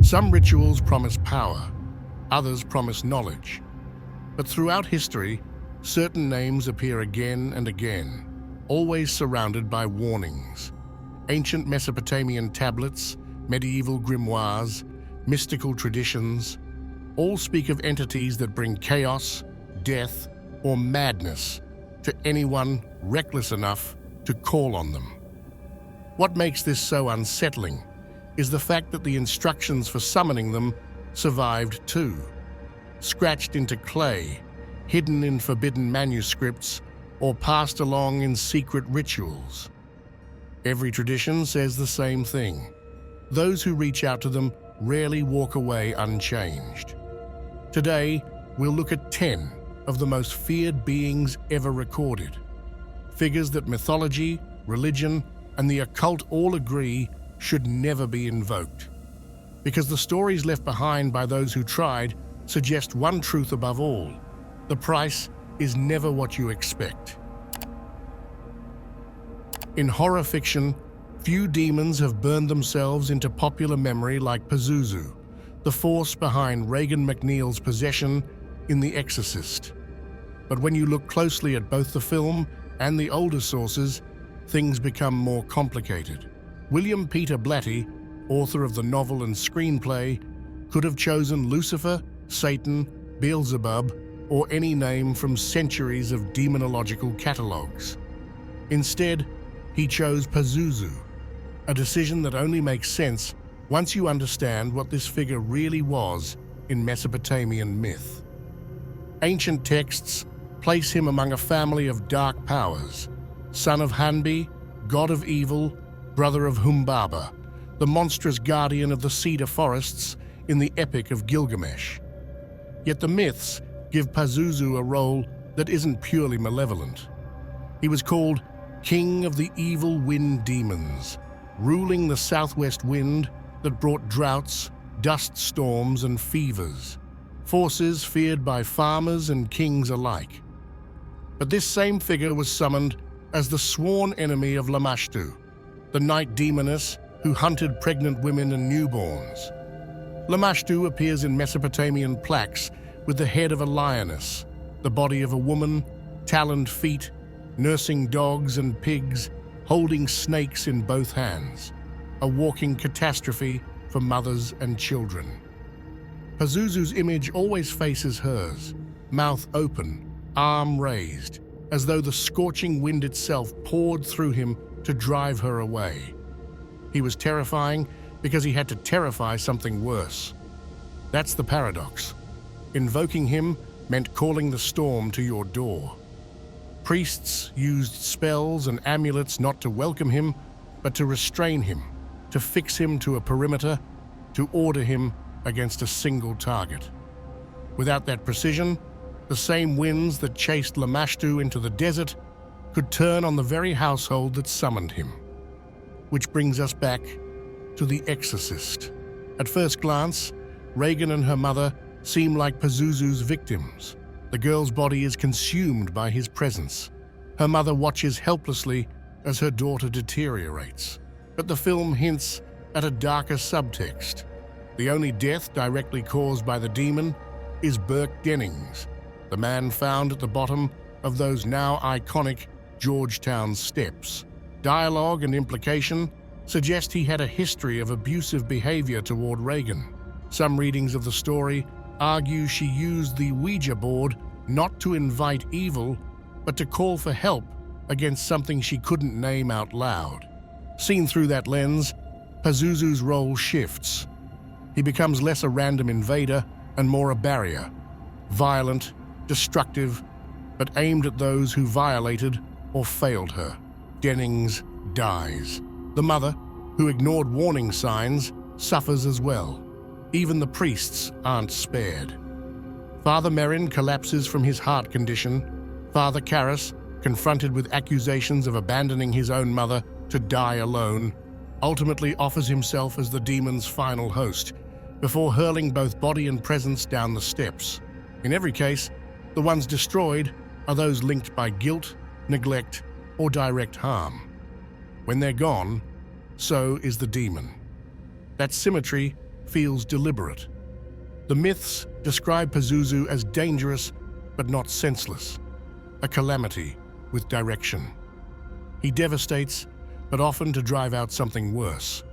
Some rituals promise power, others promise knowledge. But throughout history, certain names appear again and again, always surrounded by warnings. Ancient Mesopotamian tablets, medieval grimoires, mystical traditions, all speak of entities that bring chaos, death, or madness to anyone reckless enough to call on them. What makes this so unsettling is the fact that the instructions for summoning them survived too, scratched into clay, hidden in forbidden manuscripts, or passed along in secret rituals. Every tradition says the same thing. Those who reach out to them rarely walk away unchanged. Today, we'll look at 10 of the most feared beings ever recorded. Figures that mythology, religion, and the occult all agree should never be invoked. Because the stories left behind by those who tried suggest one truth above all: the price is never what you expect. In horror fiction, few demons have burned themselves into popular memory like Pazuzu, the force behind Regan MacNeil's possession in The Exorcist. But when you look closely at both the film and the older sources, things become more complicated. William Peter Blatty, author of the novel and screenplay, could have chosen Lucifer, Satan, Beelzebub, or any name from centuries of demonological catalogues. Instead, he chose Pazuzu, a decision that only makes sense once you understand what this figure really was in Mesopotamian myth. Ancient texts place him among a family of dark powers: son of Hanbi, god of evil, brother of Humbaba, the monstrous guardian of the cedar forests in the Epic of Gilgamesh. Yet the myths give Pazuzu a role that isn't purely malevolent. He was called King of the Evil Wind Demons, ruling the southwest wind that brought droughts, dust storms, and fevers, forces feared by farmers and kings alike. But this same figure was summoned as the sworn enemy of Lamashtu, the night demoness who hunted pregnant women and newborns. Lamashtu appears in Mesopotamian plaques with the head of a lioness, the body of a woman, taloned feet, nursing dogs and pigs, holding snakes in both hands, a walking catastrophe for mothers and children. Pazuzu's image always faces hers, mouth open, arm raised, as though the scorching wind itself poured through him to drive her away. He was terrifying because he had to terrify something worse. That's the paradox. Invoking him meant calling the storm to your door. Priests used spells and amulets not to welcome him, but to restrain him, to fix him to a perimeter, to order him against a single target. Without that precision, the same winds that chased Lamashtu into the desert could turn on the very household that summoned him. Which brings us back to The Exorcist. At first glance, Regan and her mother seem like Pazuzu's victims. The girl's body is consumed by his presence. Her mother watches helplessly as her daughter deteriorates. But the film hints at a darker subtext. The only death directly caused by the demon is Burke Dennings, the man found at the bottom of those now iconic Georgetown steps. Dialogue and implication suggest he had a history of abusive behavior toward Regan. Some readings of the story argue she used the Ouija board not to invite evil, but to call for help against something she couldn't name out loud. Seen through that lens, Pazuzu's role shifts. He becomes less a random invader and more a barrier, violent, destructive, but aimed at those who violated or failed her. Dennings dies. The mother, who ignored warning signs, suffers as well. Even the priests aren't spared. Father Merrin collapses from his heart condition. Father Karras, confronted with accusations of abandoning his own mother to die alone, ultimately offers himself as the demon's final host, before hurling both body and presence down the steps. In every case, the ones destroyed are those linked by guilt, neglect, or direct harm. When they're gone, so is the demon. That symmetry feels deliberate. The myths describe Pazuzu as dangerous but not senseless, a calamity with direction. He devastates, but often to drive out something worse.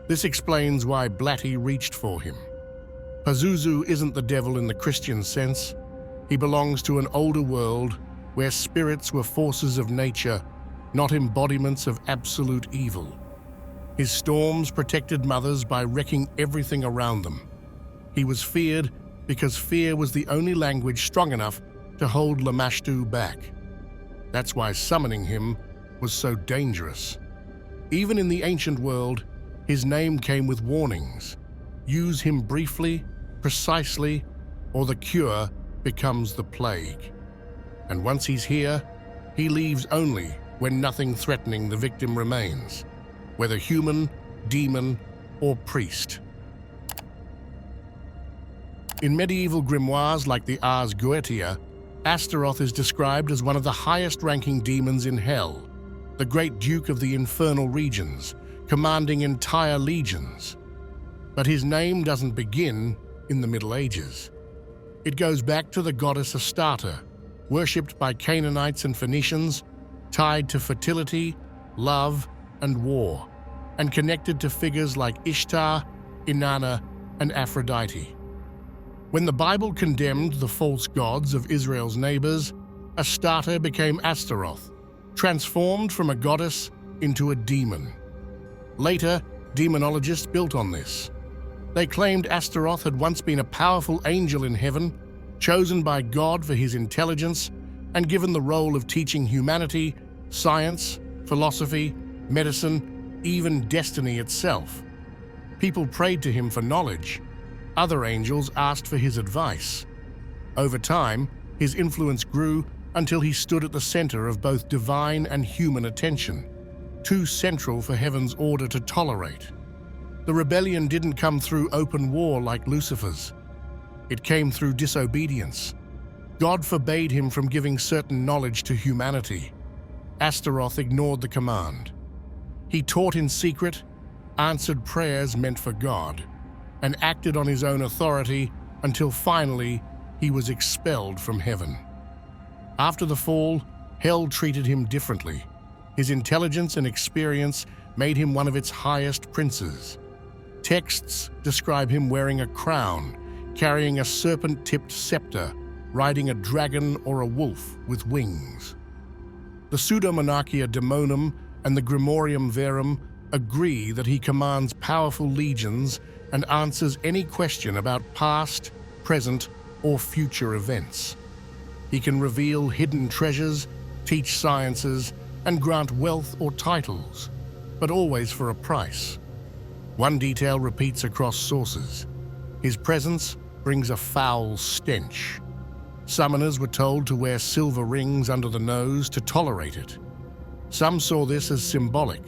This explains why Blatty reached for him. Pazuzu isn't the devil in the Christian sense. He belongs to an older world where spirits were forces of nature, not embodiments of absolute evil. His storms protected mothers by wrecking everything around them. He was feared because fear was the only language strong enough to hold Lamashtu back. That's why summoning him was so dangerous. Even in the ancient world, his name came with warnings. Use him briefly, precisely, or the cure becomes the plague. And once he's here, he leaves only when nothing threatening the victim remains, whether human, demon, or priest. In medieval grimoires like the Ars Goetia, Astaroth is described as one of the highest-ranking demons in hell, the great duke of the infernal regions, commanding entire legions. But his name doesn't begin in the Middle Ages. It goes back to the goddess Astaroth, worshipped by Canaanites and Phoenicians, tied to fertility, love, and war, and connected to figures like Ishtar, Inanna, and Aphrodite. When the Bible condemned the false gods of Israel's neighbors, Astaroth became Astaroth, transformed from a goddess into a demon. Later, demonologists built on this. They claimed Astaroth had once been a powerful angel in heaven, chosen by God for his intelligence, and given the role of teaching humanity, science, philosophy, medicine, even destiny itself. People prayed to him for knowledge. Other angels asked for his advice. Over time, his influence grew until he stood at the center of both divine and human attention, too central for heaven's order to tolerate. The rebellion didn't come through open war like Lucifer's. It came through disobedience. God forbade him from giving certain knowledge to humanity. Astaroth ignored the command. He taught in secret, answered prayers meant for God, and acted on his own authority until finally he was expelled from heaven. After the fall, hell treated him differently. His intelligence and experience made him one of its highest princes. Texts describe him wearing a crown, carrying a serpent-tipped scepter, riding a dragon or a wolf with wings. The Pseudo-Monarchia Daemonum and the Grimorium Verum agree that he commands powerful legions and answers any question about past, present, or future events. He can reveal hidden treasures, teach sciences, and grant wealth or titles, but always for a price. One detail repeats across sources. His presence brings a foul stench. Summoners were told to wear silver rings under the nose to tolerate it. Some saw this as symbolic,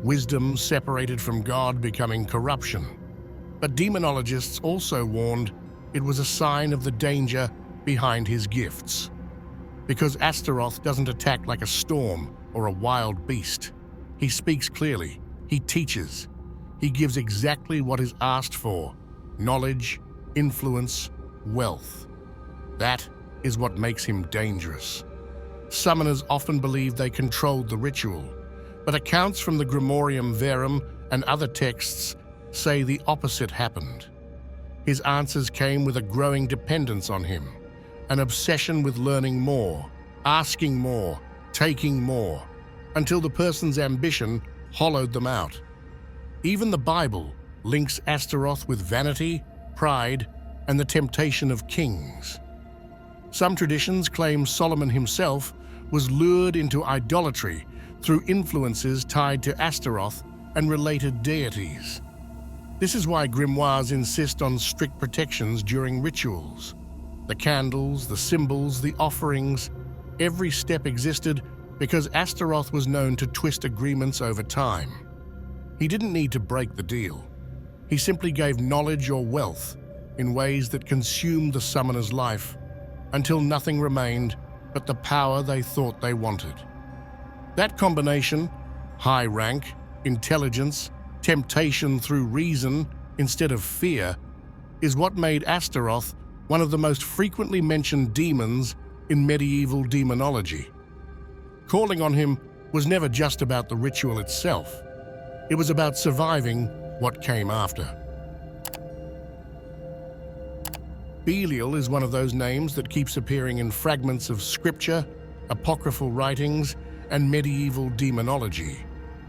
wisdom separated from God becoming corruption. But demonologists also warned it was a sign of the danger behind his gifts. Because Astaroth doesn't attack like a storm or a wild beast. He speaks clearly, he teaches, he gives exactly what is asked for: knowledge, influence, wealth. That is what makes him dangerous. Summoners often believe they controlled the ritual, but accounts from the Grimorium Verum and other texts say the opposite happened. His answers came with a growing dependence on him, an obsession with learning more, asking more, taking more, until the person's ambition hollowed them out. Even the Bible links Astaroth with vanity, pride, and the temptation of kings. Some traditions claim Solomon himself was lured into idolatry through influences tied to Astaroth and related deities. This is why grimoires insist on strict protections during rituals. The candles, the symbols, the offerings, every step existed because Astaroth was known to twist agreements over time. He didn't need to break the deal. He simply gave knowledge or wealth in ways that consumed the summoner's life until nothing remained but the power they thought they wanted. That combination, high rank, intelligence, temptation through reason, instead of fear, is what made Astaroth one of the most frequently mentioned demons in medieval demonology. Calling on him was never just about the ritual itself. It was about surviving what came after. Belial is one of those names that keeps appearing in fragments of scripture, apocryphal writings, and medieval demonology,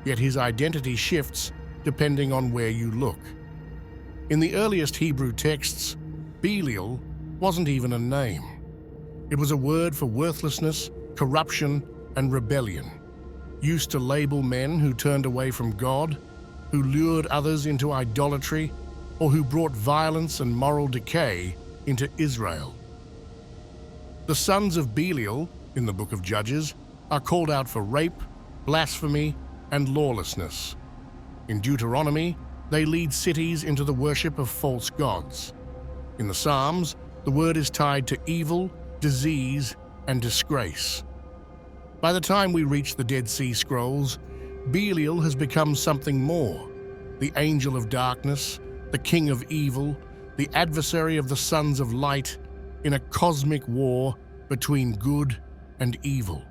yet his identity shifts depending on where you look. In the earliest Hebrew texts, Belial wasn't even a name. It was a word for worthlessness, corruption, and rebellion, used to label men who turned away from God, who lured others into idolatry, or who brought violence and moral decay into Israel. The sons of Belial, in the book of Judges, are called out for rape, blasphemy, and lawlessness. In Deuteronomy, they lead cities into the worship of false gods. In the Psalms, the word is tied to evil, disease, and disgrace. By the time we reach the Dead Sea Scrolls, Belial has become something more: the angel of darkness, the king of evil, the adversary of the sons of light in a cosmic war between good and evil.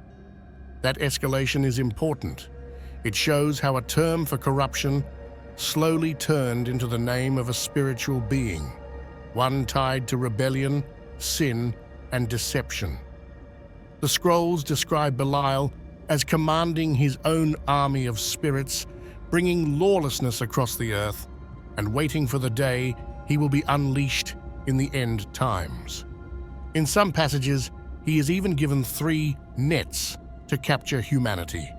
That escalation is important. It shows how a term for corruption slowly turned into the name of a spiritual being, one tied to rebellion, sin, and deception. The scrolls describe Belial as commanding his own army of spirits, bringing lawlessness across the earth, and waiting for the day he will be unleashed in the end times. In some passages, he is even given 3 nets to capture humanity: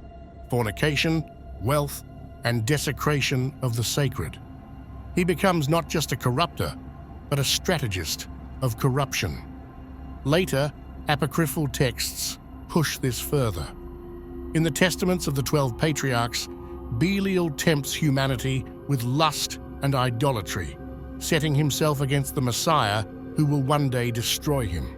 fornication, wealth, and desecration of the sacred. He becomes not just a corrupter, but a strategist of corruption. Later, apocryphal texts push this further. In the testaments of the 12 patriarchs, Belial tempts humanity with lust and idolatry, setting himself against the Messiah who will one day destroy him.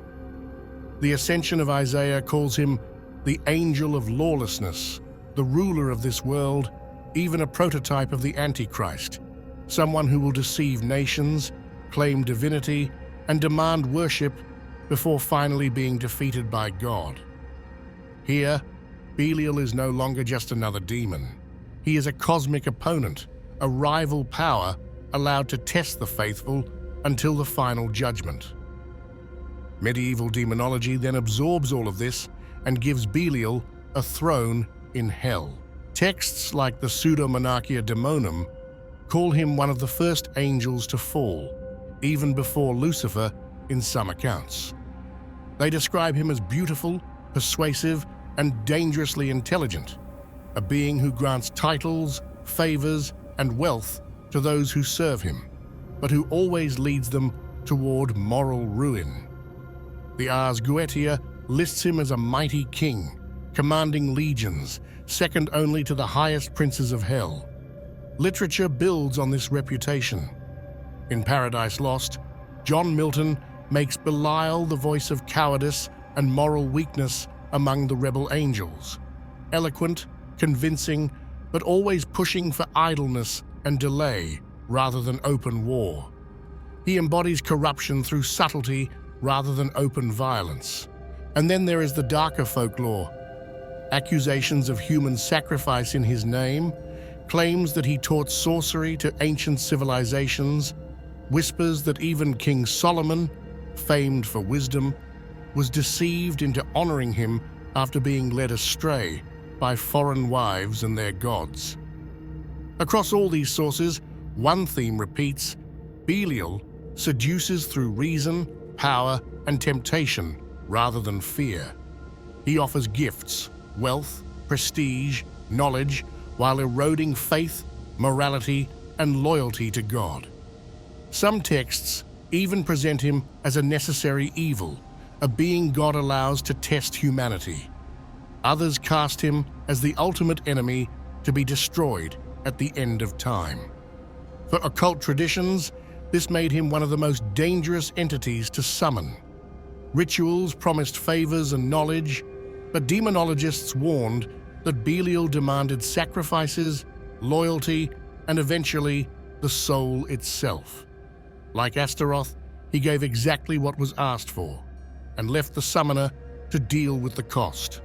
The Ascension of Isaiah calls him the angel of lawlessness, the ruler of this world, even a prototype of the Antichrist, someone who will deceive nations, claim divinity, and demand worship before finally being defeated by God. Here, Belial is no longer just another demon. He is a cosmic opponent, a rival power allowed to test the faithful until the final judgment. Medieval demonology then absorbs all of this and gives Belial a throne in hell. Texts like the Pseudo-Monarchia Daemonum call him one of the first angels to fall, even before Lucifer in some accounts. They describe him as beautiful, persuasive, and dangerously intelligent, a being who grants titles, favors, and wealth to those who serve him, but who always leads them toward moral ruin. The Ars Goetia lists him as a mighty king, commanding legions, second only to the highest princes of hell. Literature builds on this reputation. In Paradise Lost, John Milton makes Belial the voice of cowardice and moral weakness among the rebel angels, eloquent, convincing, but always pushing for idleness and delay rather than open war. He embodies corruption through subtlety rather than open violence. And then there is the darker folklore. Accusations of human sacrifice in his name, claims that he taught sorcery to ancient civilizations, whispers that even King Solomon, famed for wisdom, was deceived into honoring him after being led astray by foreign wives and their gods. Across all these sources, one theme repeats: Belial seduces through reason, power, and temptation rather than fear. He offers gifts, wealth, prestige, knowledge, while eroding faith, morality, and loyalty to God. Some texts even present him as a necessary evil, a being God allows to test humanity. Others cast him as the ultimate enemy to be destroyed at the end of time. For occult traditions, this made him one of the most dangerous entities to summon. Rituals promised favors and knowledge, but demonologists warned that Belial demanded sacrifices, loyalty, and eventually the soul itself. Like Astaroth, he gave exactly what was asked for and left the summoner to deal with the cost.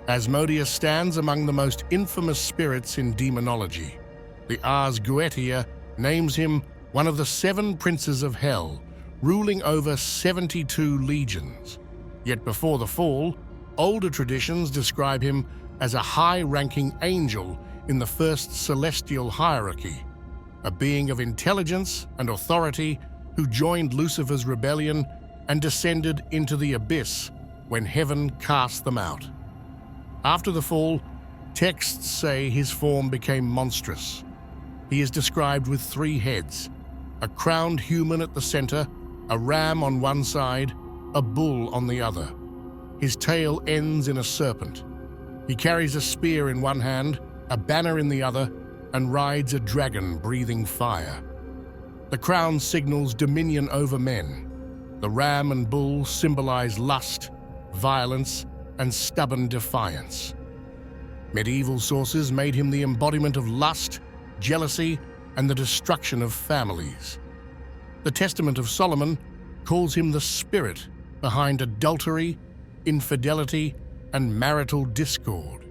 Asmodeus stands among the most infamous spirits in demonology. The Ars Goetia names him one of the 7 princes of hell, ruling over 72 legions. Yet before the fall, older traditions describe him as a high-ranking angel in the first celestial hierarchy, a being of intelligence and authority who joined Lucifer's rebellion and descended into the abyss when heaven cast them out. After the fall, texts say his form became monstrous. He is described with 3 heads, a crowned human at the center, a ram on one side, a bull on the other. His tail ends in a serpent. He carries a spear in one hand, a banner in the other, and rides a dragon breathing fire. The crown signals dominion over men. The ram and bull symbolize lust, violence, and stubborn defiance. Medieval sources made him the embodiment of lust, jealousy, and the destruction of families. The Testament of Solomon calls him the spirit behind adultery, infidelity, and marital discord.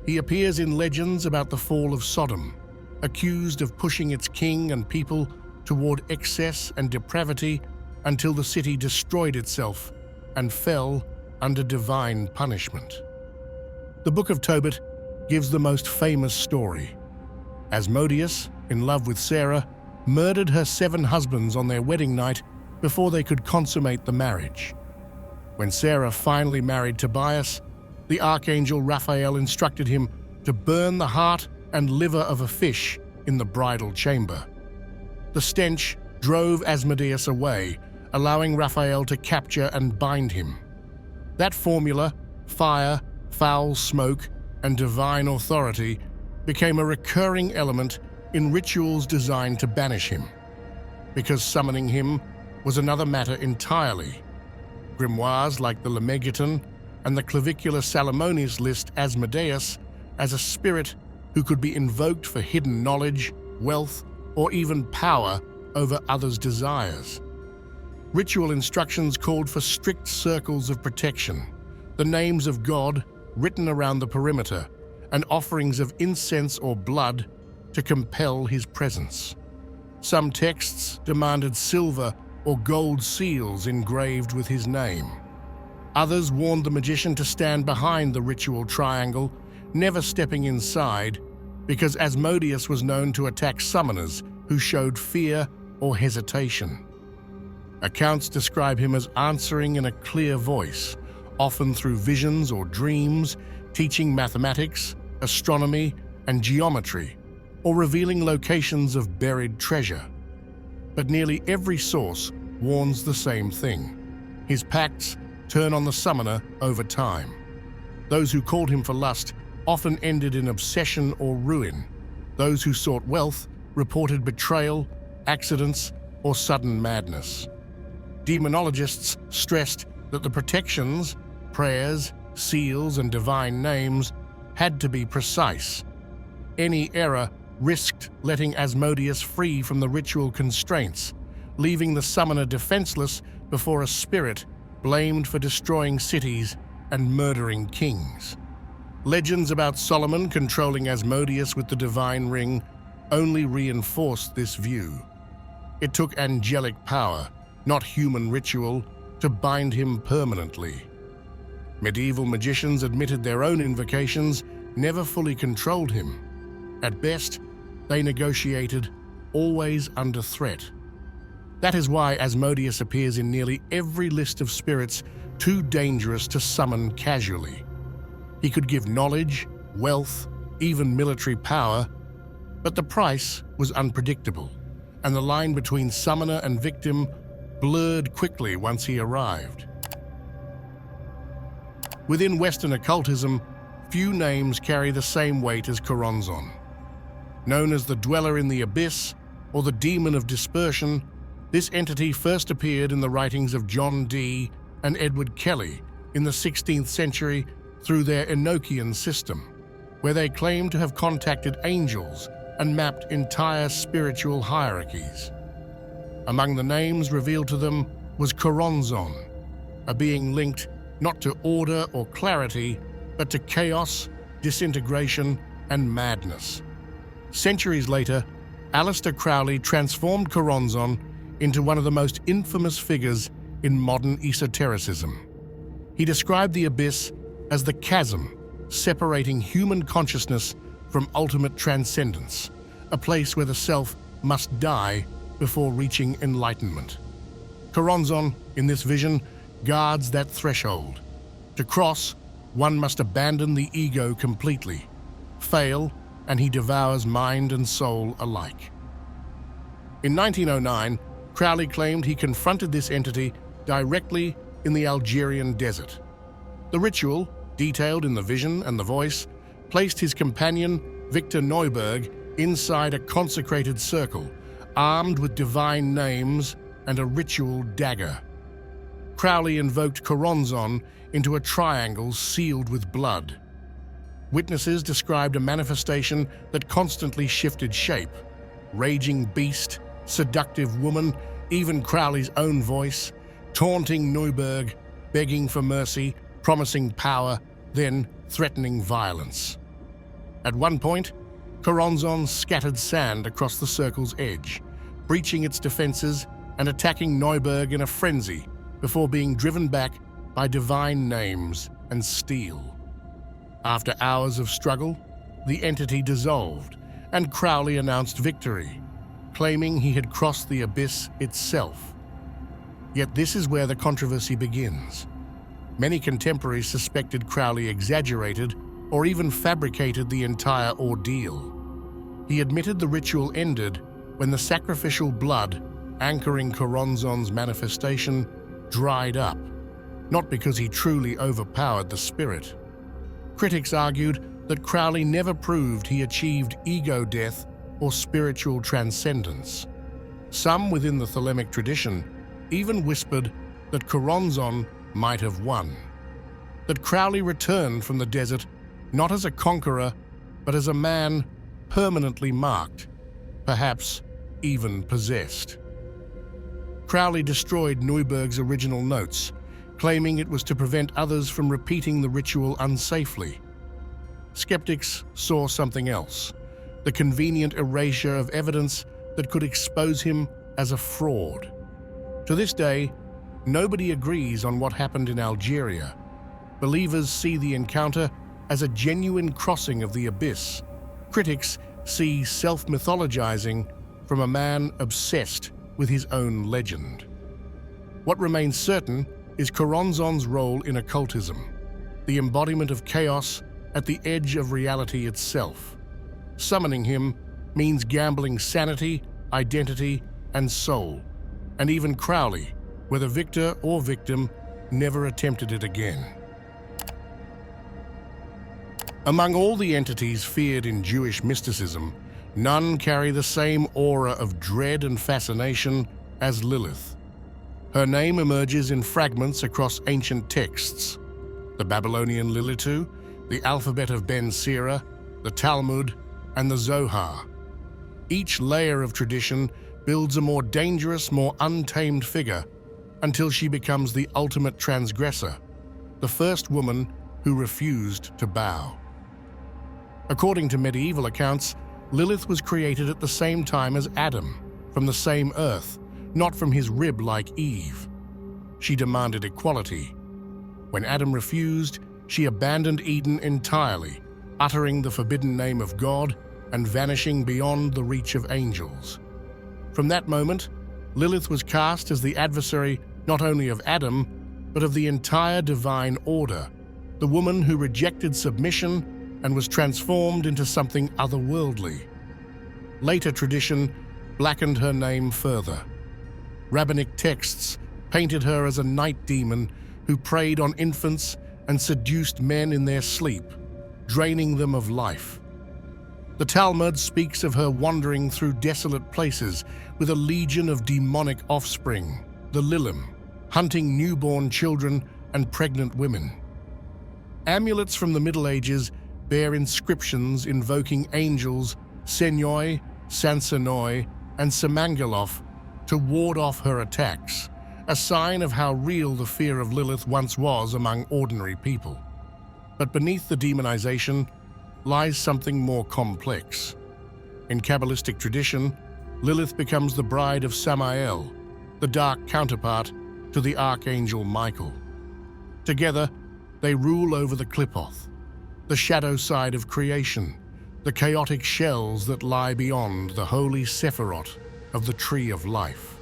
He appears in legends about the fall of Sodom, accused of pushing its king and people toward excess and depravity until the city destroyed itself and fell under divine punishment. The Book of Tobit gives the most famous story. Asmodeus, in love with Sarah, murdered her 7 husbands on their wedding night before they could consummate the marriage. When Sarah finally married Tobias, the archangel Raphael instructed him to burn the heart and liver of a fish in the bridal chamber. The stench drove Asmodeus away, allowing Raphael to capture and bind him. That formula, fire, foul smoke, and divine authority, became a recurring element in rituals designed to banish him. Because summoning him was another matter entirely. Grimoires like the Lemegeton and the Clavicular Salomonius list Asmodeus as a spirit who could be invoked for hidden knowledge, wealth, or even power over others' desires. Ritual instructions called for strict circles of protection, the names of God written around the perimeter, and offerings of incense or blood to compel his presence. Some texts demanded silver or gold seals engraved with his name. Others warned the magician to stand behind the ritual triangle, never stepping inside, because Asmodeus was known to attack summoners who showed fear or hesitation. Accounts describe him as answering in a clear voice, often through visions or dreams, teaching mathematics, astronomy, and geometry, or revealing locations of buried treasure. But nearly every source warns the same thing. His pacts turn on the summoner over time. Those who called him for lust often ended in obsession or ruin. Those who sought wealth reported betrayal, accidents, or sudden madness. Demonologists stressed that the protections, prayers, seals, and divine names had to be precise. Any error risked letting Asmodeus free from the ritual constraints, leaving the summoner defenseless before a spirit blamed for destroying cities and murdering kings. Legends about Solomon controlling Asmodeus with the divine ring only reinforced this view. It took angelic power, not human ritual, to bind him permanently. Medieval magicians admitted their own invocations never fully controlled him. At best, they negotiated, always under threat. That is why Asmodeus appears in nearly every list of spirits too dangerous to summon casually. He could give knowledge, wealth, even military power, but the price was unpredictable, and the line between summoner and victim blurred quickly once he arrived. Within Western occultism, few names carry the same weight as Chronozon. Known as the Dweller in the Abyss or the Demon of Dispersion, this entity first appeared in the writings of John Dee and Edward Kelly in the 16th century through their Enochian system, where they claimed to have contacted angels and mapped entire spiritual hierarchies. Among the names revealed to them was Chronozon, a being linked not to order or clarity, but to chaos, disintegration, and madness. Centuries later, Aleister Crowley transformed Chronozon into one of the most infamous figures in modern esotericism. He described the abyss as the chasm separating human consciousness from ultimate transcendence, a place where the self must die before reaching enlightenment. Chronozon, in this vision, guards that threshold. To cross, one must abandon the ego completely, fail, and he devours mind and soul alike. In 1909, Crowley claimed he confronted this entity directly in the Algerian desert. The ritual, detailed in the vision and the voice, placed his companion, Victor Neuberg, inside a consecrated circle, armed with divine names and a ritual dagger. Crowley invoked Chronozon into a triangle sealed with blood. Witnesses described a manifestation that constantly shifted shape: raging beast, seductive woman, even Crowley's own voice, taunting Neuberg, begging for mercy, promising power, then threatening violence. At one point, Chronozon scattered sand across the circle's edge, breaching its defenses and attacking Neuberg in a frenzy before being driven back by divine names and steel. After hours of struggle, the entity dissolved, and Crowley announced victory, claiming he had crossed the abyss itself. Yet this is where the controversy begins. Many contemporaries suspected Crowley exaggerated or even fabricated the entire ordeal. He admitted the ritual ended when the sacrificial blood anchoring Chronozon's manifestation dried up, not because he truly overpowered the spirit. Critics argued that Crowley never proved he achieved ego death or spiritual transcendence. Some within the Thelemic tradition even whispered that Chronozon might have won, that Crowley returned from the desert not as a conqueror, but as a man permanently marked, perhaps even possessed. Crowley destroyed Neuberg's original notes, claiming it was to prevent others from repeating the ritual unsafely. Skeptics saw something else: the convenient erasure of evidence that could expose him as a fraud. To this day, nobody agrees on what happened in Algeria. Believers see the encounter as a genuine crossing of the abyss. Critics see self-mythologizing from a man obsessed with his own legend. What remains certain is Chronozon's role in occultism, the embodiment of chaos at the edge of reality itself. Summoning him means gambling sanity, identity, and soul, and even Crowley, whether victor or victim, never attempted it again. Among all the entities feared in Jewish mysticism, none carry the same aura of dread and fascination as Lilith. Her name emerges in fragments across ancient texts: the Babylonian Lilitu, the alphabet of Ben Sira, the Talmud, and the Zohar. Each layer of tradition builds a more dangerous, more untamed figure until she becomes the ultimate transgressor, the first woman who refused to bow. According to medieval accounts, Lilith was created at the same time as Adam, from the same earth, not from his rib like Eve. She demanded equality. When Adam refused, she abandoned Eden entirely, uttering the forbidden name of God and vanishing beyond the reach of angels. From that moment, Lilith was cast as the adversary not only of Adam, but of the entire divine order, the woman who rejected submission and was transformed into something otherworldly. Later tradition blackened her name further. Rabbinic texts painted her as a night demon who preyed on infants and seduced men in their sleep, draining them of life. The Talmud speaks of her wandering through desolate places with a legion of demonic offspring, the Lilim, hunting newborn children and pregnant women. Amulets from the Middle Ages bear inscriptions invoking angels Senyoi, Sansanoi, and Samangaloth to ward off her attacks, a sign of how real the fear of Lilith once was among ordinary people. But beneath the demonization lies something more complex. In Kabbalistic tradition, Lilith becomes the bride of Samael, the dark counterpart to the archangel Michael. Together, they rule over the Qliphoth, the shadow side of creation, the chaotic shells that lie beyond the holy Sephiroth of the Tree of Life.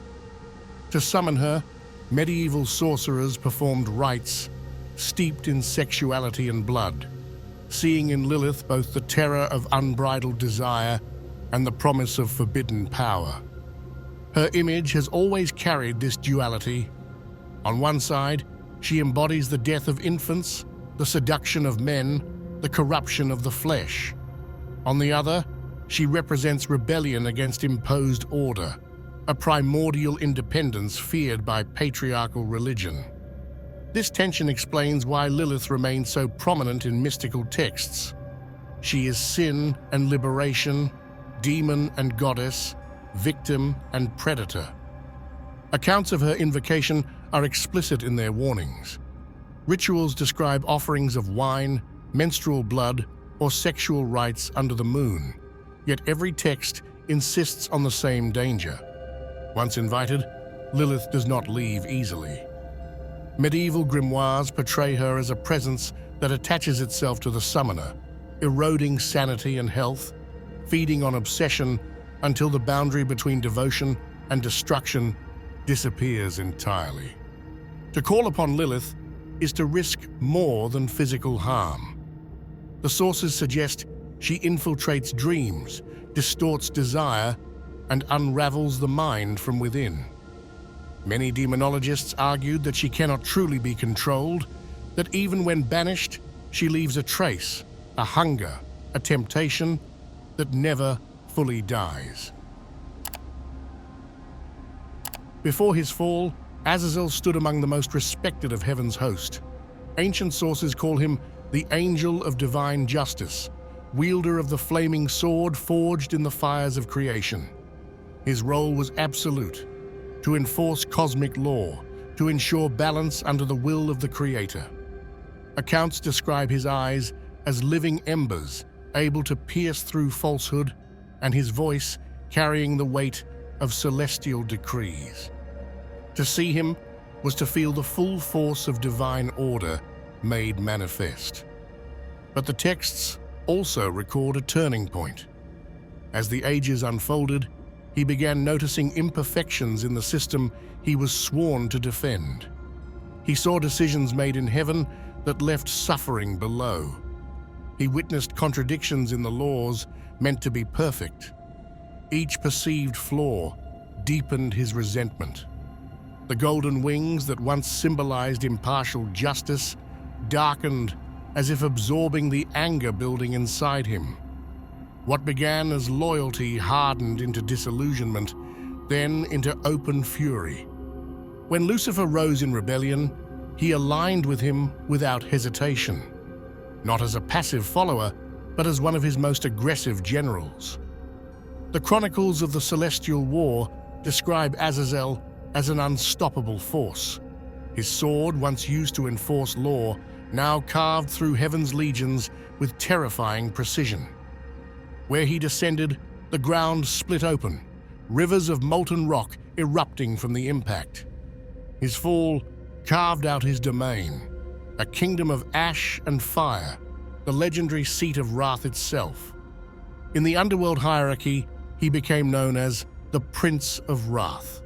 To summon her, medieval sorcerers performed rites steeped in sexuality and blood, seeing in Lilith both the terror of unbridled desire and the promise of forbidden power. Her image has always carried this duality. On one side, she embodies the death of infants, the seduction of men, the corruption of the flesh. On the other, she represents rebellion against imposed order, a primordial independence feared by patriarchal religion. This tension explains why Lilith remains so prominent in mystical texts. She is sin and liberation, demon and goddess, victim and predator. Accounts of her invocation are explicit in their warnings. Rituals describe offerings of wine, menstrual blood, or sexual rites under the moon, yet every text insists on the same danger. Once invited, Lilith does not leave easily. Medieval grimoires portray her as a presence that attaches itself to the summoner, eroding sanity and health, feeding on obsession until the boundary between devotion and destruction disappears entirely. To call upon Lilith is to risk more than physical harm. The sources suggest she infiltrates dreams, distorts desire, and unravels the mind from within. Many demonologists argued that she cannot truly be controlled, that even when banished, she leaves a trace, a hunger, a temptation that never fully dies. Before his fall, Azazel stood among the most respected of heaven's host. Ancient sources call him the Angel of Divine Justice, wielder of the flaming sword forged in the fires of creation. His role was absolute, to enforce cosmic law, to ensure balance under the will of the Creator. Accounts describe his eyes as living embers, able to pierce through falsehood, and his voice carrying the weight of celestial decrees. To see him was to feel the full force of divine order made manifest. But the texts also record a turning point. As the ages unfolded, he began noticing imperfections in the system he was sworn to defend. He saw decisions made in heaven that left suffering below. He witnessed contradictions in the laws meant to be perfect. Each perceived flaw deepened his resentment. The golden wings that once symbolized impartial justice darkened as if absorbing the anger building inside him. What began as loyalty hardened into disillusionment, then into open fury. When Lucifer rose in rebellion, he aligned with him without hesitation, not as a passive follower, but as one of his most aggressive generals. The chronicles of the Celestial War describe Azazel as an unstoppable force. His sword, once used to enforce law, now carved through heaven's legions with terrifying precision. Where he descended, the ground split open, rivers of molten rock erupting from the impact. His fall carved out his domain, a kingdom of ash and fire, the legendary seat of Wrath itself. In the underworld hierarchy, he became known as the Prince of Wrath.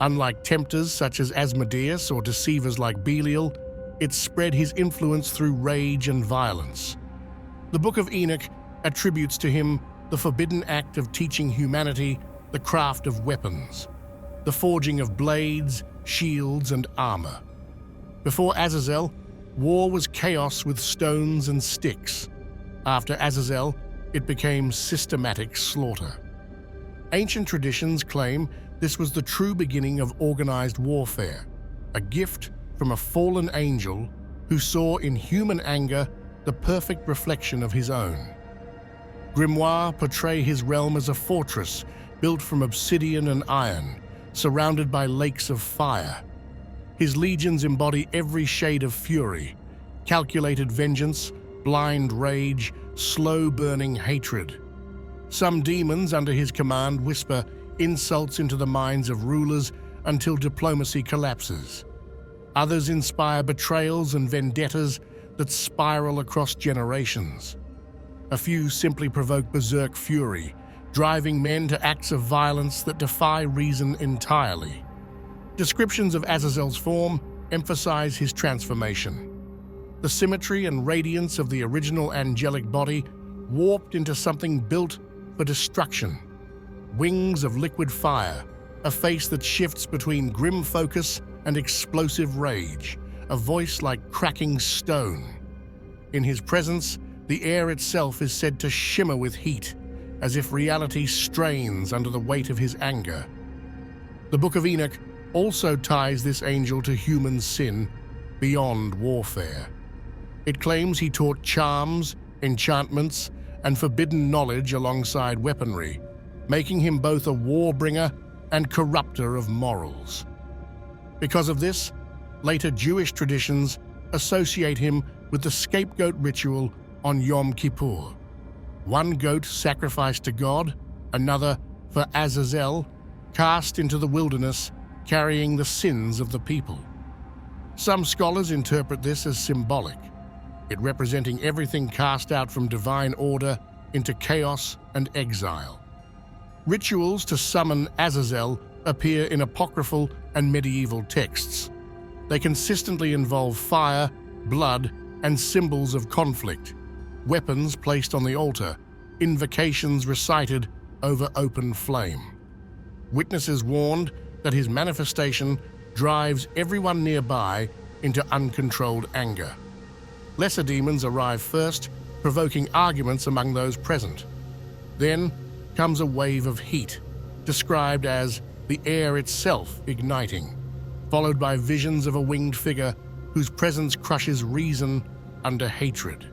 Unlike tempters such as Asmodeus or deceivers like Belial, it spread his influence through rage and violence. The Book of Enoch attributes to him the forbidden act of teaching humanity the craft of weapons, the forging of blades, shields, and armor. Before Azazel, war was chaos with stones and sticks. After Azazel, it became systematic slaughter. Ancient traditions claim this was the true beginning of organized warfare, a gift from a fallen angel who saw in human anger the perfect reflection of his own. Grimoires portray his realm as a fortress built from obsidian and iron, surrounded by lakes of fire. His legions embody every shade of fury, calculated vengeance, blind rage, slow-burning hatred. Some demons under his command whisper insults into the minds of rulers until diplomacy collapses. Others inspire betrayals and vendettas that spiral across generations. A few simply provoke berserk fury, driving men to acts of violence that defy reason entirely. Descriptions of Azazel's form emphasize his transformation. The symmetry and radiance of the original angelic body warped into something built for destruction. Wings of liquid fire, a face that shifts between grim focus and explosive rage, a voice like cracking stone. In his presence, the air itself is said to shimmer with heat, as if reality strains under the weight of his anger. The Book of Enoch also ties this angel to human sin beyond warfare. It claims he taught charms, enchantments, and forbidden knowledge alongside weaponry, making him both a war-bringer and corrupter of morals. Because of this, later Jewish traditions associate him with the scapegoat ritual on Yom Kippur. One goat sacrificed to God, another for Azazel, cast into the wilderness, carrying the sins of the people. Some scholars interpret this as symbolic, it representing everything cast out from divine order into chaos and exile. Rituals to summon Azazel appear in apocryphal and medieval texts. They consistently involve fire, blood, and symbols of conflict, weapons placed on the altar, invocations recited over open flame. Witnesses warned that his manifestation drives everyone nearby into uncontrolled anger. Lesser demons arrive first, provoking arguments among those present. Then comes a wave of heat, described as the air itself igniting, followed by visions of a winged figure whose presence crushes reason under hatred.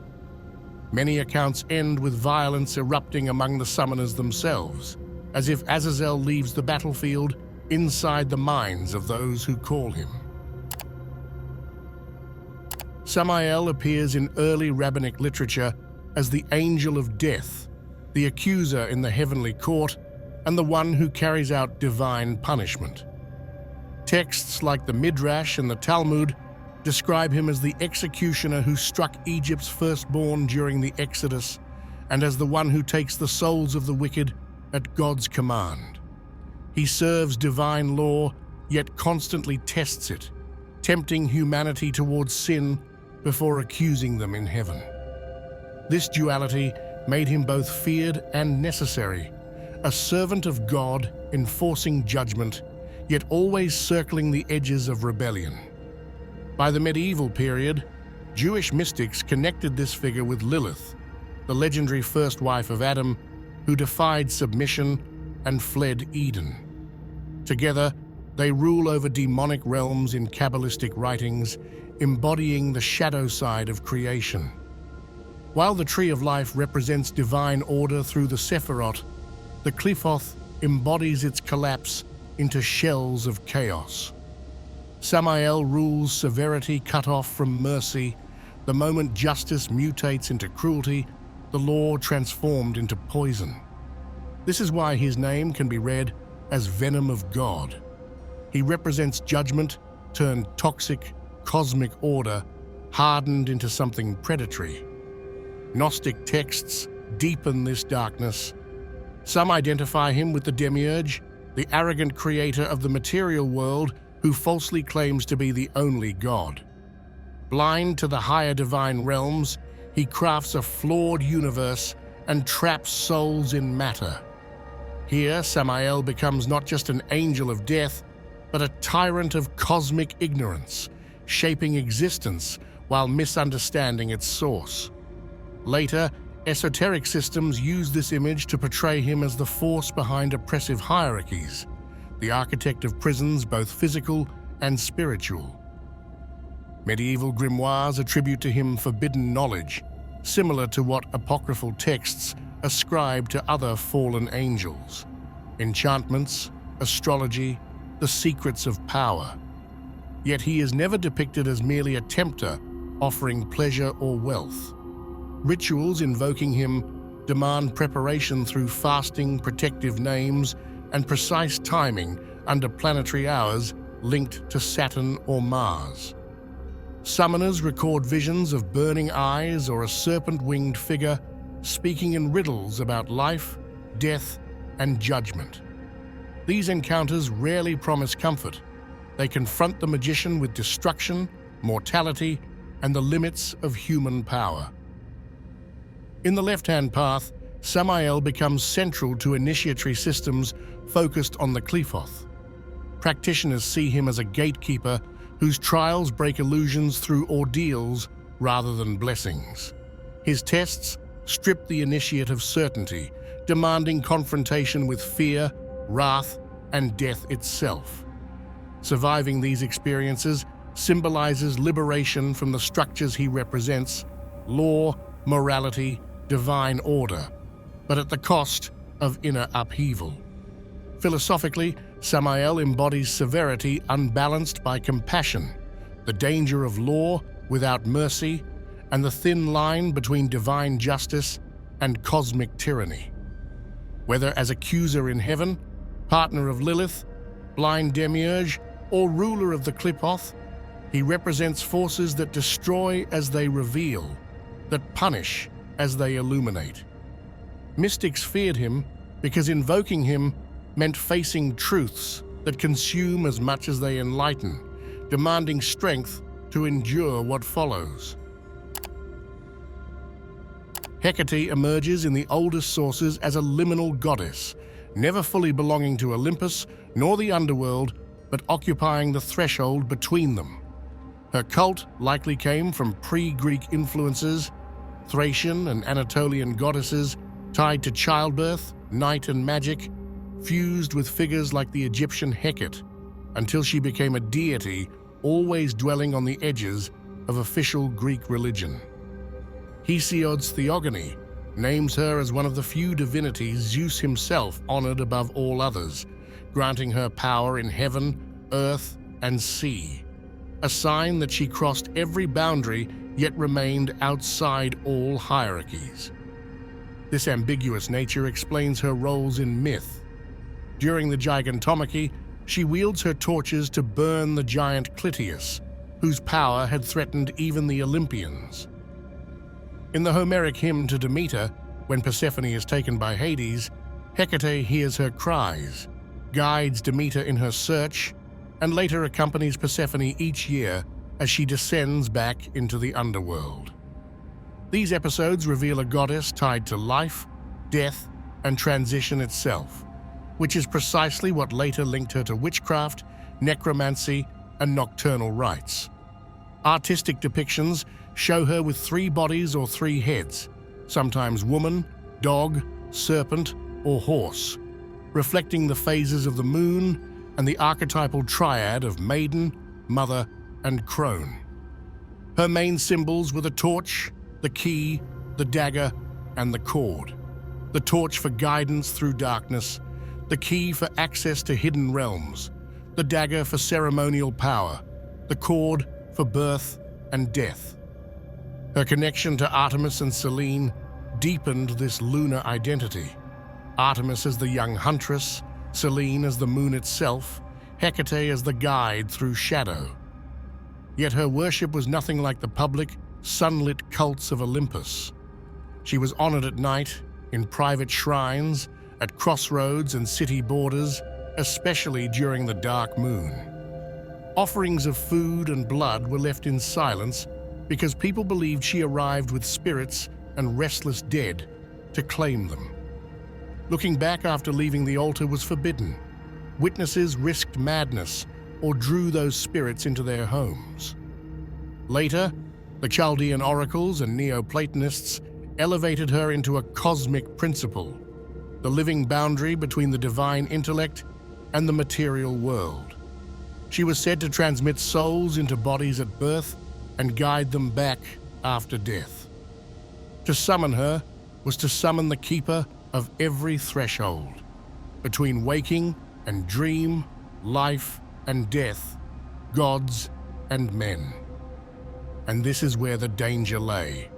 Many accounts end with violence erupting among the summoners themselves, as if Azazel leaves the battlefield inside the minds of those who call him. Samael appears in early rabbinic literature as the angel of death, the accuser in the heavenly court, and the one who carries out divine punishment. Texts like the Midrash and the Talmud describe him as the executioner who struck Egypt's firstborn during the Exodus, and as the one who takes the souls of the wicked at God's command. He serves divine law, yet constantly tests it, tempting humanity towards sin before accusing them in heaven. This duality made him both feared and necessary, a servant of God enforcing judgment, yet always circling the edges of rebellion. By the medieval period, Jewish mystics connected this figure with Lilith, the legendary first wife of Adam, who defied submission and fled Eden. Together, they rule over demonic realms in Kabbalistic writings, embodying the shadow side of creation. While the Tree of Life represents divine order through the Sephiroth, the Qliphoth embodies its collapse into shells of chaos. Samael rules severity cut off from mercy, the moment justice mutates into cruelty, the law transformed into poison. This is why his name can be read as Venom of God. He represents judgment turned toxic, cosmic order, hardened into something predatory. Gnostic texts deepen this darkness. Some identify him with the Demiurge, the arrogant creator of the material world who falsely claims to be the only God. Blind to the higher divine realms, he crafts a flawed universe and traps souls in matter. Here, Samael becomes not just an angel of death, but a tyrant of cosmic ignorance, shaping existence while misunderstanding its source. Later, esoteric systems use this image to portray him as the force behind oppressive hierarchies, the architect of prisons both physical and spiritual. Medieval grimoires attribute to him forbidden knowledge, similar to what apocryphal texts ascribed to other fallen angels. Enchantments, astrology, the secrets of power. Yet he is never depicted as merely a tempter offering pleasure or wealth. Rituals invoking him demand preparation through fasting, protective names, and precise timing under planetary hours linked to Saturn or Mars. Summoners record visions of burning eyes or a serpent-winged figure speaking in riddles about life, death, and judgment. These encounters rarely promise comfort. They confront the magician with destruction, mortality, and the limits of human power. In the left-hand path, Samael becomes central to initiatory systems focused on the Qliphoth. Practitioners see him as a gatekeeper whose trials break illusions through ordeals rather than blessings. His tests strip the initiate of certainty, demanding confrontation with fear, wrath, and death itself. Surviving these experiences symbolizes liberation from the structures he represents: law, morality, divine order, but at the cost of inner upheaval. Philosophically, Samael embodies severity unbalanced by compassion, the danger of law without mercy, and the thin line between divine justice and cosmic tyranny. Whether as accuser in heaven, partner of Lilith, blind demiurge, or ruler of the Qliphoth, he represents forces that destroy as they reveal, that punish as they illuminate. Mystics feared him because invoking him meant facing truths that consume as much as they enlighten, demanding strength to endure what follows. Hecate emerges in the oldest sources as a liminal goddess, never fully belonging to Olympus nor the underworld, but occupying the threshold between them. Her cult likely came from pre-Greek influences, Thracian and Anatolian goddesses tied to childbirth, night, and magic, fused with figures like the Egyptian Hecate, until she became a deity always dwelling on the edges of official Greek religion. Hesiod's Theogony names her as one of the few divinities Zeus himself honored above all others, granting her power in heaven, earth, and sea, a sign that she crossed every boundary yet remained outside all hierarchies. This ambiguous nature explains her roles in myth. During the Gigantomachy, she wields her torches to burn the giant Clytius, whose power had threatened even the Olympians. In the Homeric hymn to Demeter, when Persephone is taken by Hades, Hecate hears her cries, guides Demeter in her search, and later accompanies Persephone each year as she descends back into the underworld. These episodes reveal a goddess tied to life, death, and transition itself, which is precisely what later linked her to witchcraft, necromancy, and nocturnal rites. Artistic depictions show her with 3 bodies or 3 heads, sometimes woman, dog, serpent, or horse, reflecting the phases of the moon and the archetypal triad of maiden, mother, and crone. Her main symbols were the torch, the key, the dagger, and the cord. The torch for guidance through darkness, the key for access to hidden realms, the dagger for ceremonial power, the cord for birth and death. Her connection to Artemis and Selene deepened this lunar identity. Artemis as the young huntress, Selene as the moon itself, Hecate as the guide through shadow. Yet her worship was nothing like the public, sunlit cults of Olympus. She was honored at night, in private shrines, at crossroads and city borders, especially during the dark moon. Offerings of food and blood were left in silence because people believed she arrived with spirits and restless dead to claim them. Looking back after leaving the altar was forbidden. Witnesses risked madness or drew those spirits into their homes. Later, the Chaldean oracles and Neoplatonists elevated her into a cosmic principle, the living boundary between the divine intellect and the material world. She was said to transmit souls into bodies at birth and guide them back after death. To summon her, was to summon the keeper of every threshold, between waking and dream, life and death, gods and men. And this is where the danger lay.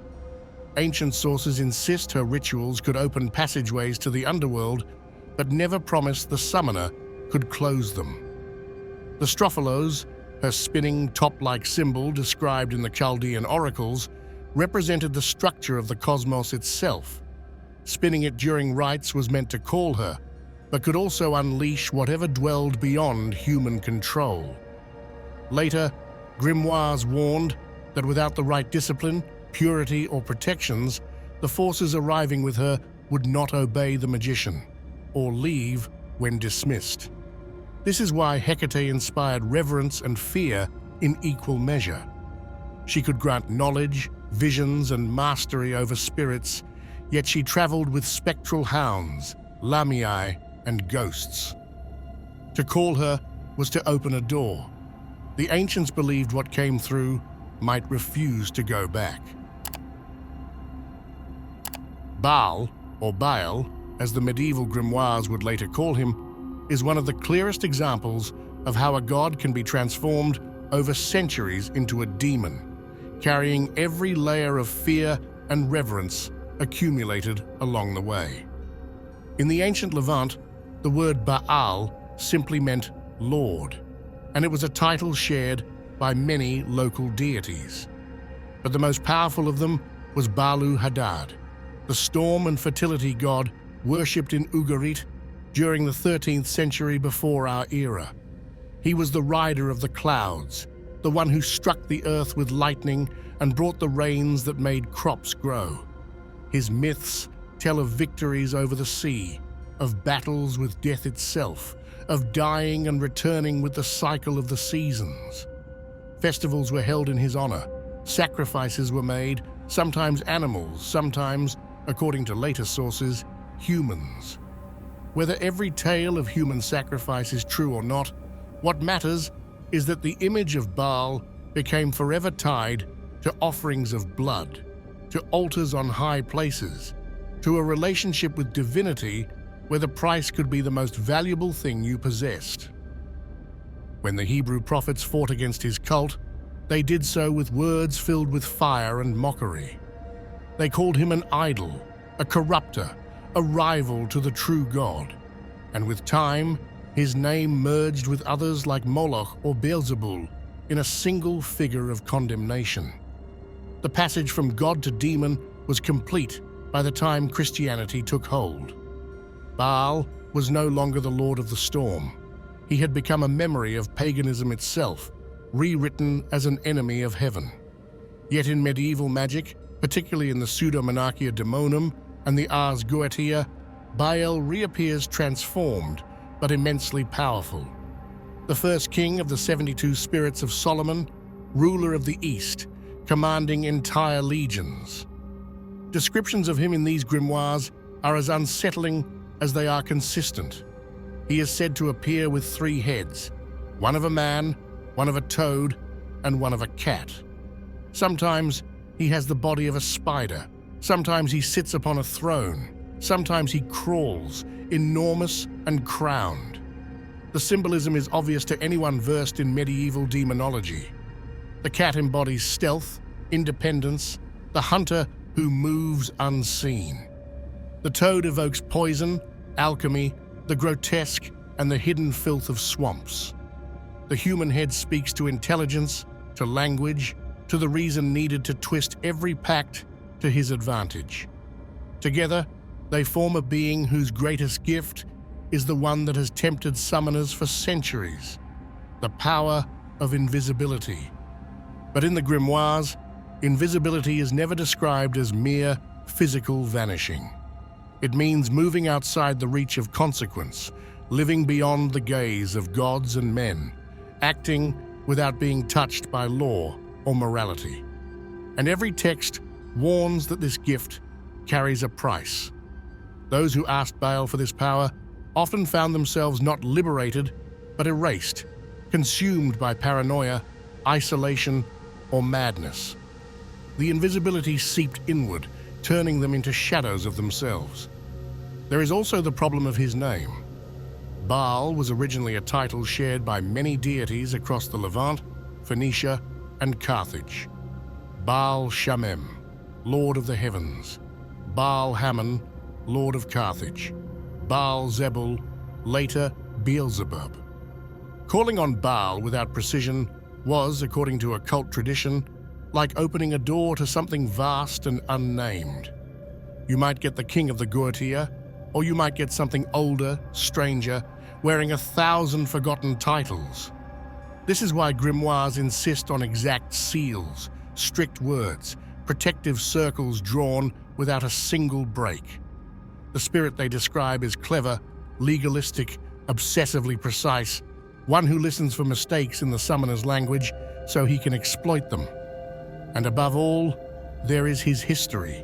Ancient sources insist her rituals could open passageways to the underworld, but never promised the summoner could close them. The Strophalos, her spinning top-like symbol described in the Chaldean oracles, represented the structure of the cosmos itself. Spinning it during rites was meant to call her, but could also unleash whatever dwelled beyond human control. Later, grimoires warned that without the right discipline, purity, or protections, the forces arriving with her would not obey the magician, or leave when dismissed. This is why Hecate inspired reverence and fear in equal measure. She could grant knowledge, visions, and mastery over spirits, yet she traveled with spectral hounds, lamii, and ghosts. To call her was to open a door. The ancients believed what came through might refuse to go back. Baal, or Baal, as the medieval grimoires would later call him, is one of the clearest examples of how a god can be transformed over centuries into a demon, carrying every layer of fear and reverence accumulated along the way. In the ancient Levant, the word Baal simply meant Lord, and it was a title shared by many local deities. But the most powerful of them was Balu Hadad, the storm and fertility god worshipped in Ugarit during the 13th century before our era. He was the rider of the clouds, the one who struck the earth with lightning and brought the rains that made crops grow. His myths tell of victories over the sea, of battles with death itself, of dying and returning with the cycle of the seasons. Festivals were held in his honor, sacrifices were made, sometimes animals, sometimes, according to later sources, humans. Whether every tale of human sacrifice is true or not, what matters is that the image of Baal became forever tied to offerings of blood, to altars on high places, to a relationship with divinity where the price could be the most valuable thing you possessed. When the Hebrew prophets fought against his cult, they did so with words filled with fire and mockery. They called him an idol, a corrupter, a rival to the true God, and with time, his name merged with others like Moloch or Beelzebul in a single figure of condemnation. The passage from God to demon was complete by the time Christianity took hold. Baal was no longer the Lord of the Storm. He had become a memory of paganism itself, rewritten as an enemy of heaven. Yet in medieval magic, particularly in the Pseudo-Monarchia Daemonum and the Ars Goetia, Baal reappears transformed but immensely powerful. The first king of the 72 spirits of Solomon, ruler of the East, commanding entire legions. Descriptions of him in these grimoires are as unsettling as they are consistent. He is said to appear with 3 heads, one of a man, one of a toad, and one of a cat. Sometimes he has the body of a spider. Sometimes he sits upon a throne. Sometimes he crawls, enormous and crowned. The symbolism is obvious to anyone versed in medieval demonology. The cat embodies stealth, independence, the hunter who moves unseen. The toad evokes poison, alchemy, the grotesque, and the hidden filth of swamps. The human head speaks to intelligence, to language, to the reason needed to twist every pact to his advantage. Together, they form a being whose greatest gift is the one that has tempted summoners for centuries, the power of invisibility. But in the grimoires, invisibility is never described as mere physical vanishing. It means moving outside the reach of consequence, living beyond the gaze of gods and men, acting without being touched by law or morality. And every text warns that this gift carries a price. Those who asked Baal for this power often found themselves not liberated, but erased, consumed by paranoia, isolation, or madness. The invisibility seeped inward, turning them into shadows of themselves. There is also the problem of his name. Baal was originally a title shared by many deities across the Levant, Phoenicia, and Carthage. Baal Shamem, Lord of the Heavens. Baal Hammon, Lord of Carthage. Baal Zebul, later Beelzebub. Calling on Baal without precision was, according to occult tradition, like opening a door to something vast and unnamed. You might get the king of the Goetia, or you might get something older, stranger, wearing 1,000 forgotten titles. This is why grimoires insist on exact seals, strict words, protective circles drawn without a single break. The spirit they describe is clever, legalistic, obsessively precise, one who listens for mistakes in the summoner's language so he can exploit them. And above all, there is his history.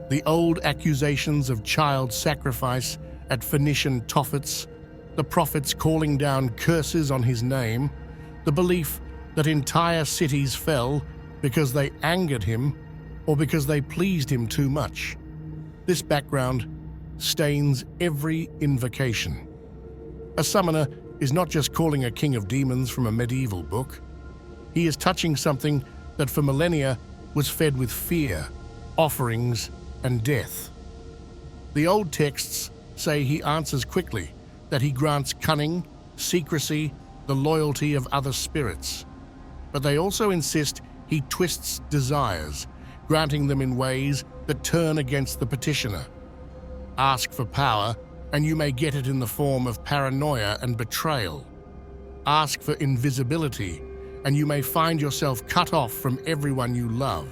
The old accusations of child sacrifice at Phoenician Tophets, the prophets calling down curses on his name, the belief that entire cities fell because they angered him or because they pleased him too much. This background stains every invocation. A summoner is not just calling a king of demons from a medieval book. He is touching something that for millennia was fed with fear, offerings, and death. The old texts say he answers quickly, that he grants cunning, secrecy, the loyalty of other spirits. But they also insist he twists desires, granting them in ways that turn against the petitioner. Ask for power, and you may get it in the form of paranoia and betrayal. Ask for invisibility, and you may find yourself cut off from everyone you love,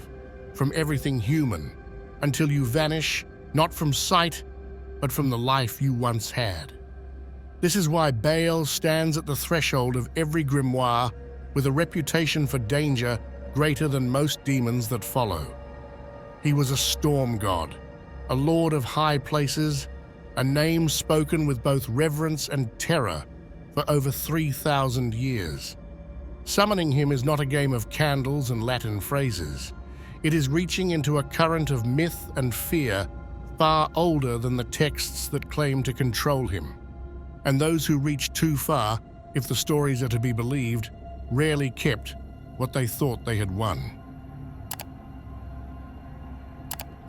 from everything human, until you vanish, not from sight, but from the life you once had. This is why Baal stands at the threshold of every grimoire with a reputation for danger greater than most demons that follow. He was a storm god, a lord of high places, a name spoken with both reverence and terror for over 3,000 years. Summoning him is not a game of candles and Latin phrases. It is reaching into a current of myth and fear far older than the texts that claim to control him. And those who reach too far, if the stories are to be believed, rarely kept what they thought they had won.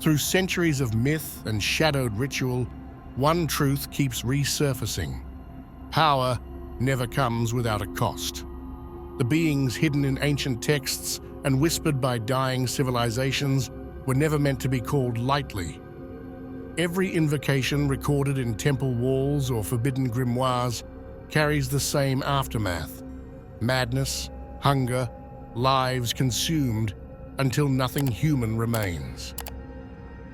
Through centuries of myth and shadowed ritual, one truth keeps resurfacing. Power never comes without a cost. The beings hidden in ancient texts and whispered by dying civilizations were never meant to be called lightly. Every invocation recorded in temple walls or forbidden grimoires carries the same aftermath: madness, hunger, lives consumed until nothing human remains.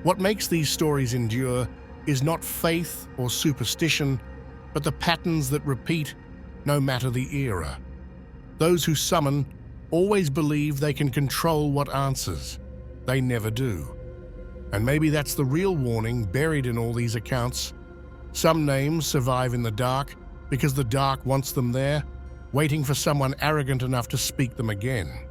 What makes these stories endure is not faith or superstition, but the patterns that repeat no matter the era. Those who summon always believe they can control what answers. They never do. And maybe that's the real warning buried in all these accounts. Some names survive in the dark because the dark wants them there, waiting for someone arrogant enough to speak them again.